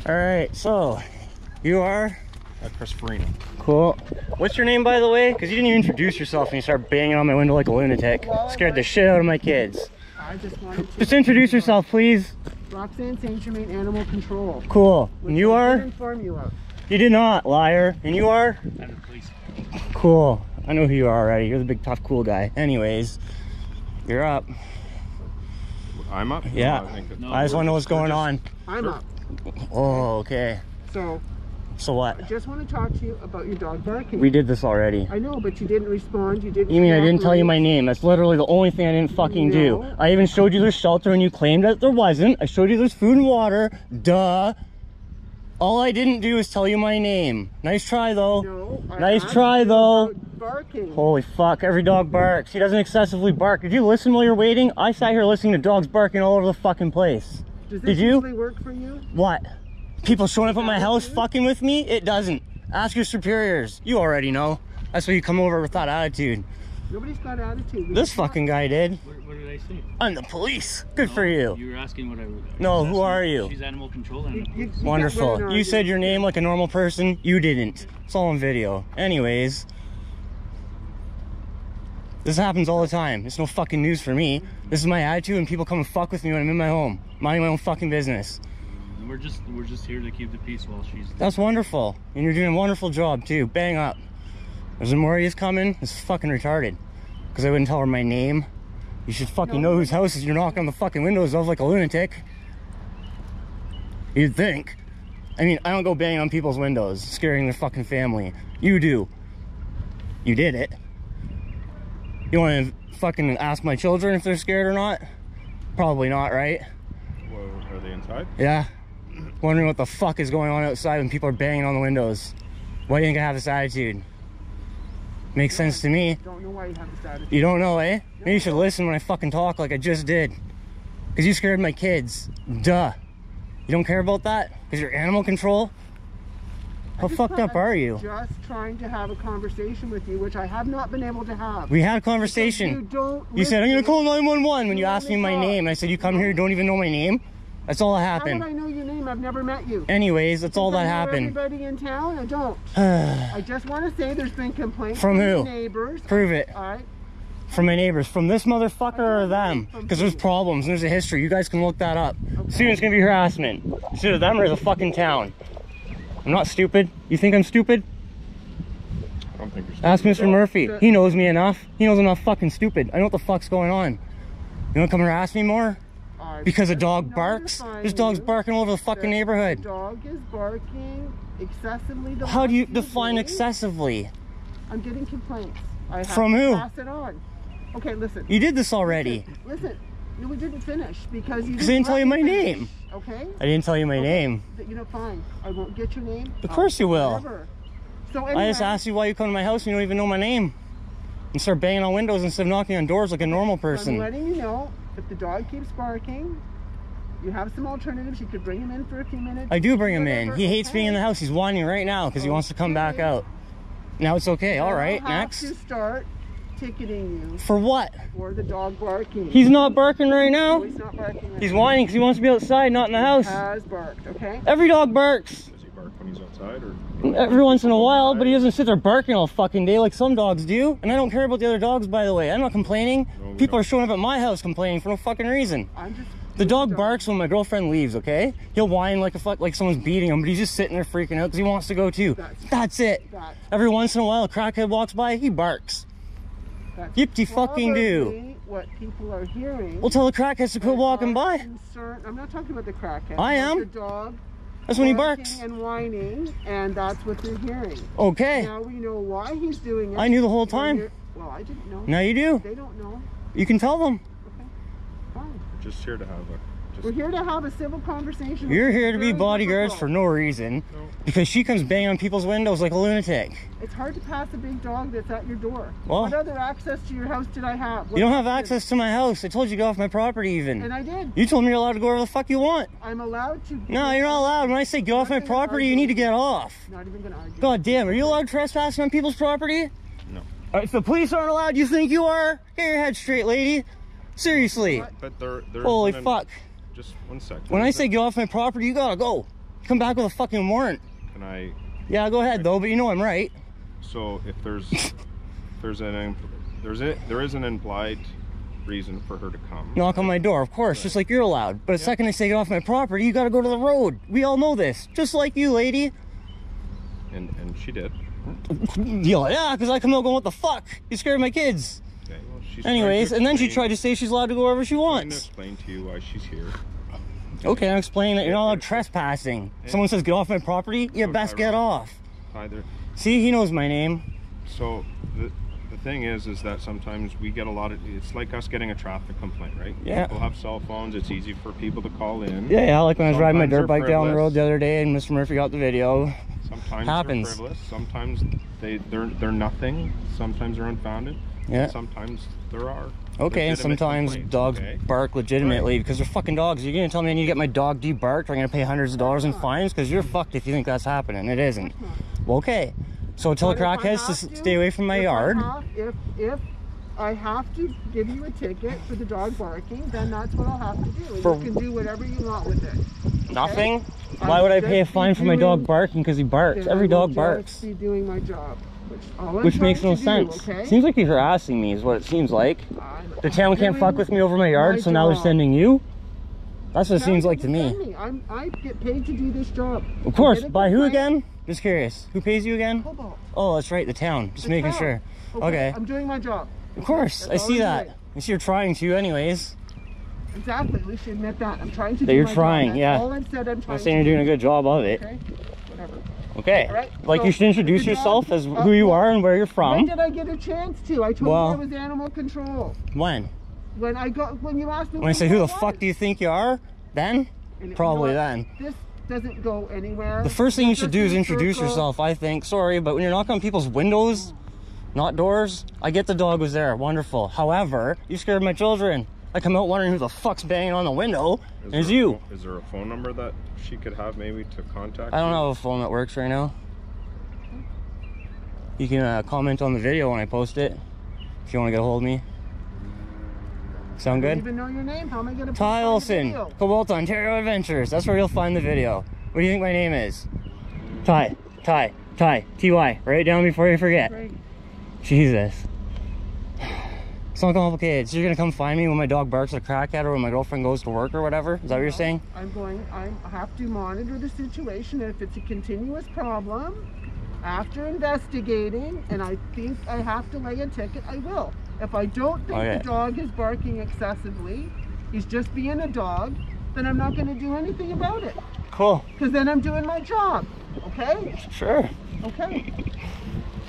All right, so you are Chris Farina. cool. What's your name, by the way? Because you didn't even introduce yourself and you started banging on my window like a lunatic. Scared the shit out of my kids. I just wanted to... Just introduce yourself, please. Roxanne St. Germain, Animal Control. Cool. And you are? I did inform you of. You did not, liar. And you are? I'm the police. Cool. I know who you are already. You're the big, tough, cool guy. Anyways, you're up. I'm up? Yeah. No, I just want to know what's going on. I'm up. Oh, okay. So what? I just want to talk to you about your dog barking. We did this already. I know, but you didn't respond. You didn't. You mean I didn't tell you my name? That's literally the only thing I didn't fucking do. I even showed you there's shelter and you claimed that there wasn't. I showed you there's food and water. Duh. All I didn't do is tell you my name. Nice try though. No. Nice try though. Barking. Holy fuck, every dog barks. He doesn't excessively bark. Did you listen while you're waiting? I sat here listening to dogs barking all over the fucking place. Does this usually work for you? What? People showing up at my house fucking with me? It doesn't. Ask your superiors. You already know. That's why you come over with that attitude. Nobody's got attitude. This fucking guy did. What did I say? I'm the police. Good for you. You were asking what I was. No, who are you? She's Animal Control and I'm the police. Wonderful. You said your name like a normal person. You didn't. It's all on video. Anyways. This happens all the time. It's no fucking news for me. This is my attitude and people come and fuck with me when I'm in my home. Minding my own fucking business. We're just here to keep the peace while she's... That's wonderful. And you're doing a wonderful job too. Bang up. There's a Moria's coming. It's fucking retarded. Because I wouldn't tell her my name. You should fucking know whose houses you're knocking on the fucking windows of like a lunatic. You'd think. I mean, I don't go banging on people's windows, scaring their fucking family. You do. You did it. You want to fucking ask my children if they're scared or not? Probably not, right? Well, are they inside? Yeah. Wondering what the fuck is going on outside when people are banging on the windows. Why do you think I have this attitude? Makes sense to me. Don't know why you have this attitude. You don't know, eh? Maybe you should listen when I fucking talk like I just did. Because you scared my kids. Duh. You don't care about that? Because you're animal control? How fucked up are you? Just trying to have a conversation with you, which I have not been able to have. We had a conversation. You said, I'm going to call 911 when you asked me my name. I said, you come here, you don't even know my name? That's all that happened. How would I know your name? I've never met you. Anyways, that's all that happened. Everybody in town? I don't. I just want to say there's been complaints from who? Neighbors. Prove it. All right. From my neighbors. From this motherfucker or them? Because there's problems and there's a history. You guys can look that up. Okay. Soon it's going to be harassment. It's either them or the fucking town. I'm not stupid. You think I'm stupid? I don't think you're stupid. Ask Mr. Murphy. He knows me enough. He knows I'm not fucking stupid. I know what the fuck's going on. You want to come harass me more? Because a dog barks? There's dogs barking all over the fucking neighborhood. The dog is barking excessively. How do you define excessively? I'm getting complaints. I have From who? To pass it on. Okay, listen. You did this already. Listen. No, we didn't finish because you didn't tell you my name. Okay? I didn't tell you my name. You know, fine. I won't get your name. Of course you will. Never. So anyway, I just asked you why you come to my house and you don't even know my name. And start banging on windows instead of knocking on doors like a normal person. I'm letting you know, if the dog keeps barking, you have some alternatives. You could bring him in for a few minutes. I do bring him in. He hates being in the house. He's whining right now because he wants to come back out. Now it's okay. All right, next. To start ticketing you. For what? For the dog barking. He's not barking right now. No, he's not barking right He's whining because he wants to be outside, not in the house. He has barked, okay? Every dog barks. Does he bark when he's outside or? Every once in a while, but he doesn't sit there barking all fucking day like some dogs do. And I don't care about the other dogs, by the way. I'm not complaining. No, people are showing up at my house complaining for no fucking reason. The dog barks when my girlfriend leaves, okay? He'll whine like like someone's beating him, but he's just sitting there freaking out because he wants to go too. That's it. Every once in a while, a crackhead walks by, he barks. Yip-de fucking do. What people are hearing. Well, tell the crackheads to quit walking by. I'm not talking about the crackhead. I am. The dog. That's when he barks. And whining, and that's what they're hearing. Okay. Now we know why he's doing it. I knew the whole time. Well, I didn't know. Now you do. They don't know. You can tell them. Okay. Fine. Just here to have a... We're here to have a civil conversation. You're here to be bodyguards for no reason. No. Because she comes banging on people's windows like a lunatic. It's hard to pass a big dog that's at your door. Well, what other access to your house did I have? You don't have access to my house. I told you to get off my property even. And I did. You told me you're allowed to go wherever the fuck you want. I'm allowed to. No, you're not allowed. When I say get off my property, you need to get off. Not even gonna argue. God damn, are you allowed trespassing on people's property? No. Alright, if the police aren't allowed, you think you are? Get your head straight, lady. Seriously. But they're holy fuck. Just 1 second. When I say get off my property, you gotta go. Come back with a fucking warrant. Can I? Yeah, go ahead though, but you know I'm right. So if there is an implied reason for her to come. Knock on my door, of course, just like you're allowed. But the second I say get off my property, you gotta go to the road. We all know this, just like you, lady. And she did. Yeah, because I come out going, what the fuck? You scared my kids. Okay, well, she's anyways, and then she tried to say she's allowed to go wherever she wants. I'm trying to explain to you why she's here. Okay, I'm explaining that you're not allowed trespassing. Someone says get off my property, you best get off. Either. See, he knows my name. So the thing is that sometimes we get a lot of, it's like us getting a traffic complaint, right? Yeah. People have cell phones, it's easy for people to call in. Yeah, like when I was riding my Sometimes dirt bike they're down the road frivolous. the other day and Mr. Murphy got the video. Sometimes Happens. they're frivolous, sometimes they're nothing, sometimes they're unfounded, Yeah. and sometimes there are. Okay, and sometimes dogs bark legitimately because they're fucking dogs. You're gonna tell me I need to get my dog debarked or I'm gonna pay hundreds of dollars in fines? Because you're fucked if you think that's happening. It isn't. Well, okay. So tell the crackheads to stay away from my yard. If I have to give you a ticket for the dog barking, then that's what I'll have to do. And For- you can do whatever you want with it. Okay? Nothing? Why would I pay a fine for my dog barking because he barks? Then Every I will dog barks. just be doing my job, Which makes no sense. Okay? Seems like you're harassing me is what it seems like. The town can't fuck with me over my yard, my so now they're job. sending you? That's what it seems like to me. I get paid to do this job. Of course, I get a by who complaint. again? Just curious. Who pays you again? Cobalt. Oh, that's right, the town. Just The making town. sure. Okay. I'm doing my job. Of course, That's I all see I'm that. doing. I see you're trying to anyways. Exactly. At least you admit that. I'm trying to That do you're my trying, job. That's yeah. all I've said. I'm I'm trying saying you're doing a good job of it. Okay. Whatever. Okay. All right, Like so you should introduce the dog- yourself as who you are and where you're When from. did I get a chance to? I told Well- you I was animal control. When? When you asked me When I say who the I fuck was. do you think you are? Then? And Probably you know what? then. This doesn't go anywhere. The first thing you It's should just do is a introduce circle. yourself, I think. Sorry, but when you're knocking on people's windows, not doors, I get the dog was there. Wonderful. However, you scared my children. I come out wondering who the fuck's banging on the window. It's you. Is there a phone number that she could have maybe to contact? I don't you? have a phone that works right now. You can comment on the video when I post it if you want to get a hold of me. Sound I don't good? even know your name. How am I going to Ty Olson, Cobalt Ontario Adventures. That's where you'll find the video. What do you think my name is? Ty, T-Y. Write it down before you forget. Great. Jesus. It's not complicated. So you're gonna come find me when my dog barks at a crackhead or when my girlfriend goes to work or whatever? Is that what you're saying? I have to monitor the situation. And if it's a continuous problem, after investigating, and I think I have to lay a ticket, I will. If I don't think Okay. the dog is barking excessively, he's just being a dog, then I'm not going to do anything about it. Cool. Because then I'm doing my job. Okay? Sure. Okay.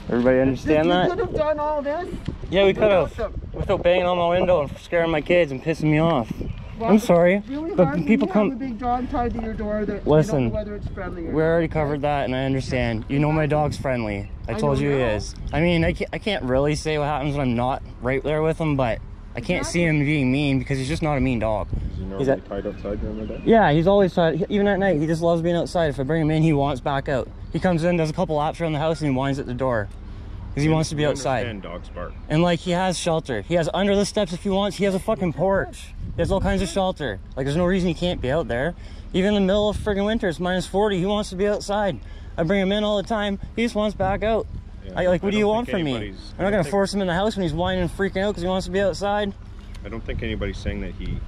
Everybody understand You that? could have done all this. Yeah, we could without have. them. Without banging on my window and scaring my kids and pissing me off. Well, I'm sorry, it's really but hard when people you come. have a big dog tied to your door that Listen, you don't know whether it's friendly or We already not, covered that, and I understand. You know my dog's friendly. I told know you he now. is. I mean, I can't really say what happens when I'm not right there with him, but I can't see him being mean because he's just not a mean dog. Is he normally tied outside during the day? Yeah, he's always tied. Even at night, he just loves being outside. If I bring him in, he wants back out. He comes in, does a couple laps around the house, and he whines at the door because he wants to be outside. And dogs bark. And like, he has shelter. He has under the steps if he wants. He has a fucking porch. He has all kinds of shelter. Like, there's no reason he can't be out there. Even in the middle of friggin' winter, it's minus 40. He wants to be outside. I bring him in all the time. He just wants back out. Yeah, What do you want from me? anybody's- I'm not gonna force him in the house when he's whining and freaking out because he wants to be outside. I don't think anybody's saying that he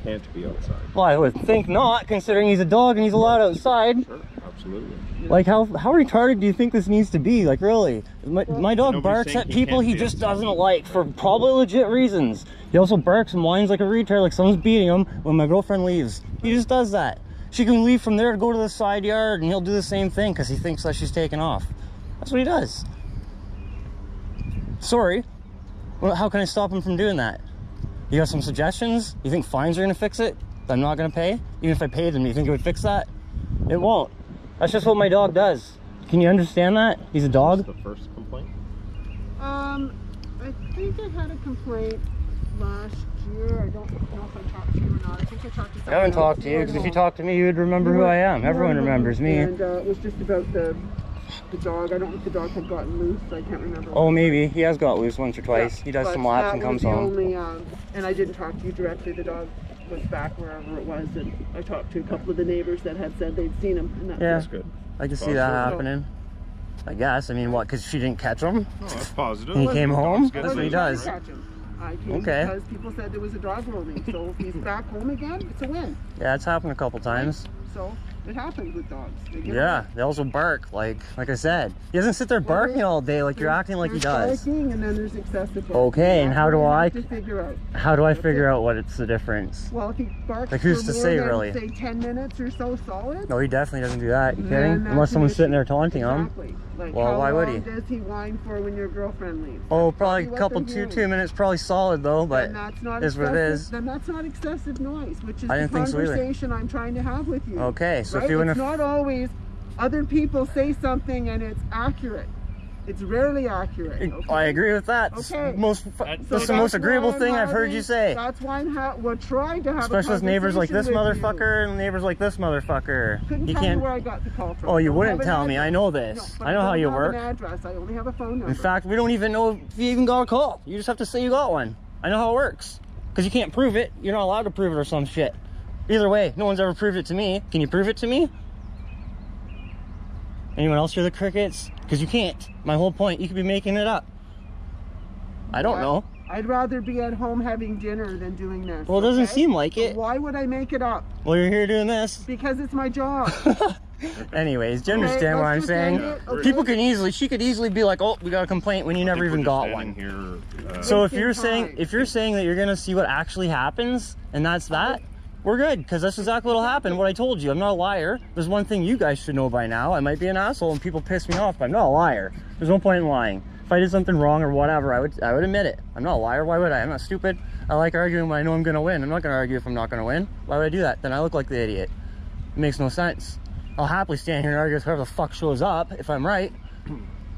can't be outside. Well, I would think not, considering he's a dog and he's allowed outside. Sure, absolutely. Like, how retarded do you think this needs to be? Like, really? My dog Nobody's barks saying at he people can't he be just outside. doesn't like for probably legit reasons. He also barks and whines like a retard, like someone's beating him when my girlfriend leaves. He just does that. She can leave from there to go to the side yard and he'll do the same thing because he thinks that she's taking off. That's what he does. Sorry. Well, how can I stop him from doing that? You got some suggestions? You think fines are gonna fix it? That I'm not gonna pay? Even if I paid them, you think it would fix that? It won't. That's just what my dog does. Can you understand that? He's a dog. That's the first complaint? I think I had a complaint last year. I don't know if I talked to you or not. I think I talked to someone I haven't else. talked to you because if you talk to me, you would remember who I am. Everyone remembers me. And it was just about the dog. I don't know if the dog had gotten loose. I can't remember. Oh, maybe. He has got loose once or twice. Yeah, he does but some laps that and comes was the home. Only, and I didn't talk to you directly. The dog was back wherever it was, and I talked to a couple of the neighbors that had said they'd seen him, and That's good. I can see that happening. I guess. I mean, what? Because she didn't catch him? No, that's positive. And he came home? That's That's what he does. I came because people said there was a dog roaming, so if he's back home again, it's a win. Yeah, it's happened a couple times. So it happens with dogs. They also bark, like I said. He doesn't sit there barking all day like you're acting like he does. Barking, and then there's excessive barking. Okay, and how do I figure out what it's the difference? Well, if he barks like, who's for to more say, than, really? say 10 minutes or so solid. No, he definitely doesn't do that. You kidding? Unless someone's sitting there taunting him. Like, well, why would he? How long does he whine for when your girlfriend leaves? Oh, probably a couple, 2 minutes, probably solid though, but is what it is. Then that's not excessive noise, which is I didn't the think so either. conversation I'm trying to have with you. Okay, so right? if you wouldn't It's not always other people say something and it's accurate. It's rarely accurate. Okay? I agree with that. Okay. That's the most agreeable thing I've heard you say. That's why we're trying to have especially with neighbors like this motherfucker and neighbors like this motherfucker. Couldn't tell me where I got the call from. Oh, you wouldn't tell me. I know this. No, I know how you work. I don't have an address. I only have a phone number. In fact, we don't even know if you even got a call. You just have to say you got one. I know how it works. Because you can't prove it. You're not allowed to prove it or some shit. Either way, no one's ever proved it to me. Can you prove it to me? Anyone else hear the crickets? Because you can't. My whole point, you could be making it up. I don't know. I'd rather be at home having dinner than doing this. Well, it doesn't seem like it. So why would I make it up? Well, you're here doing this. Because it's my job. Anyways, do you understand what I'm saying? People can easily, she could easily be like, oh, we got a complaint when you never even got one. Here, so if you're saying that you're gonna see what actually happens, and that's that, we're good, because that's exactly what'll happen. What I told you, I'm not a liar. There's one thing you guys should know by now. I might be an asshole and people piss me off, but I'm not a liar. There's no point in lying. If I did something wrong or whatever, I would admit it. I'm not a liar. Why would I? I'm not stupid. I like arguing when I know I'm gonna win. I'm not gonna argue if I'm not gonna win. Why would I do that? Then I look like the idiot. It makes no sense. I'll happily stand here and argue with whoever the fuck shows up if I'm right.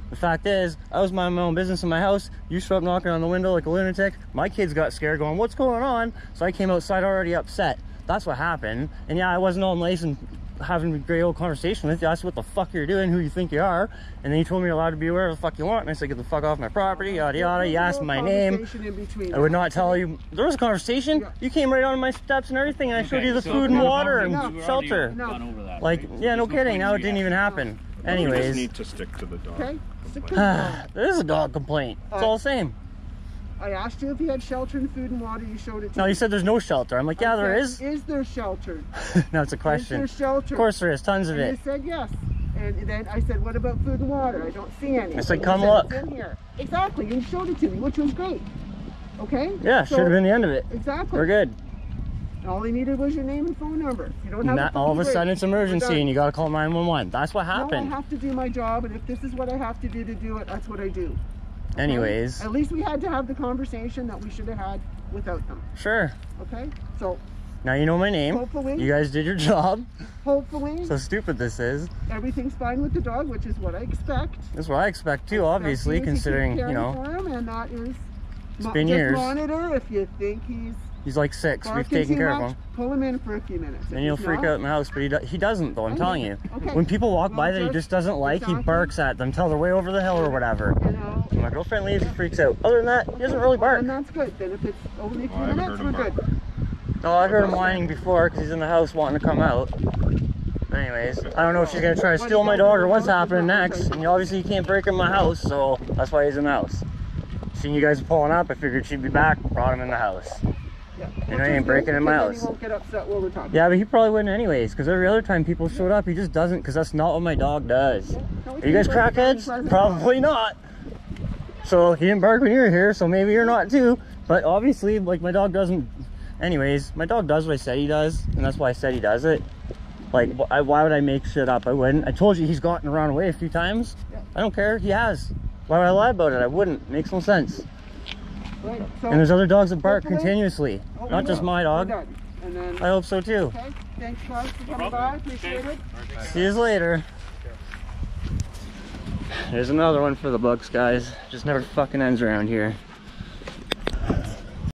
The fact is, I was minding my own business in my house. You showed up knocking on the window like a lunatic. My kids got scared going, what's going on? So I came outside already upset. That's what happened. And yeah, I wasn't all nice and having a great old conversation with you. I asked what the fuck you're doing, who you think you are. And then you told me you're allowed to be wherever the fuck you want. And I said, get the fuck off my property, yada yada. You asked my name. I would not tell you. There was a conversation. Yeah. You came right on my steps and everything. And I showed you the food and water and shelter. Like, yeah, no kidding. Now it didn't even happen. Anyways. We just need to stick to the dog. Okay. Stick to the dog. There is a dog complaint. It's all the same. I asked you if you had shelter and food and water. You showed it to me. No, you said there's no shelter. I'm like, yeah, there is. Is there shelter? No, it's a question. Is there shelter? Of course there is. Tons of it. You said yes. And then I said, what about food and water? I don't see any. I said, come look. It's in here. Exactly. You showed it to me, which was great. Okay? Yeah, should have been the end of it. Exactly. We're good. And all they needed was your name and phone number. You don't have all of a sudden it's emergency and you got to call 911. That's what happened. No, I have to do my job, and if this is what I have to do, that's what I do. Okay? Anyways. At least we had to have the conversation that we should have had without them. Sure. Okay? So. Now you know my name. Hopefully. You guys did your job. Hopefully. So stupid this is. Everything's fine with the dog, which is what I expect. That's what I expect too, obviously, considering, you know. For him, and that is. It's been years. Monitor if you think he's like 6. We've taken care of him. Pull him in for a few minutes. And you'll freak out in the house, but he doesn't though, I'm telling you. Okay. When people walk by that he just doesn't like, he barks at them till they're way over the hill or whatever. You know, when my girlfriend leaves, he freaks out. Other than that, he doesn't really bark. And that's good. Then if it's only a few minutes, we're good. No, I heard him whining before because he's in the house wanting to come out. But anyways, I don't know if she's going to try to steal my dog or what's happening next. And obviously you can't break in my house, so that's why he's in the house. Seeing you guys pulling up, I figured she'd be back, brought him in the house. Yeah. You know, he ain't breaking in my house. He won't get upset while we're talking. Yeah, but he probably wouldn't anyways, because every other time people showed up, he just doesn't, because that's not what my dog does. Are you guys crackheads? Probably not. So he didn't bark when you were here, so maybe you're not too. But obviously, like, my dog doesn't. Anyways, my dog does what I said he does, and that's why I said he does it. Like, why would I make shit up? I wouldn't. I told you he's gotten around away a few times. Yeah. I don't care. He has. Why would I lie about it? I wouldn't. Makes no sense. Right. So, and there's other dogs that bark continuously, not just my dog. And then, I hope so too. Okay. Thanks, guys, for coming by. Appreciate it. See you later. There's another one for the books, guys. Just never fucking ends around here.